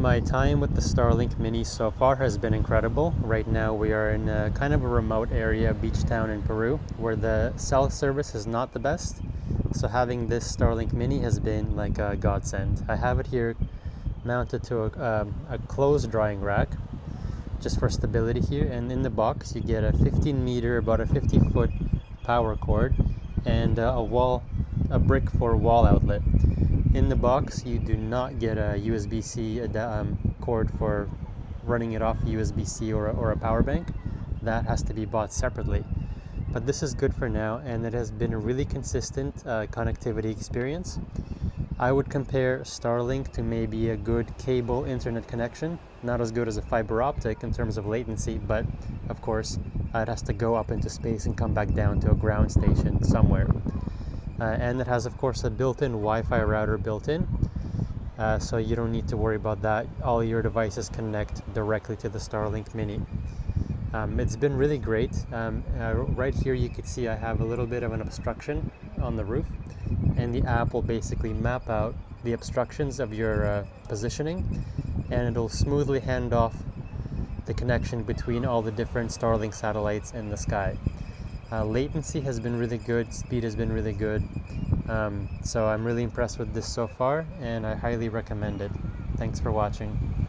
My time with the Starlink Mini so far has been incredible. Right now we are in a kind of a remote area, beach town in Peru, where the cell service is not the best. So having this Starlink Mini has been like a godsend. I have it here mounted to a clothes drying rack, just for stability here. And in the box you get a 15 meter, about a 50-foot power cord, and a brick for wall outlet. In the box, you do not get a USB-C cord for running it off USB-C or a power bank. That has to be bought separately. But this is good for now, and it has been a really consistent connectivity experience. I would compare Starlink to maybe a good cable internet connection. Not as good as a fiber optic in terms of latency, but of course, it has to go up into space and come back down to a ground station somewhere. And it has, of course, a built-in Wi-Fi router built in, so you don't need to worry about that. All your devices connect directly to the Starlink Mini. It's been really great. Right here you can see I have a little bit of an obstruction on the roof, and the app will basically map out the obstructions of your positioning, and it'll smoothly hand off the connection between all the different Starlink satellites in the sky. Latency has been really good, speed has been really good, so I'm really impressed with this so far, and I highly recommend it. Thanks for watching.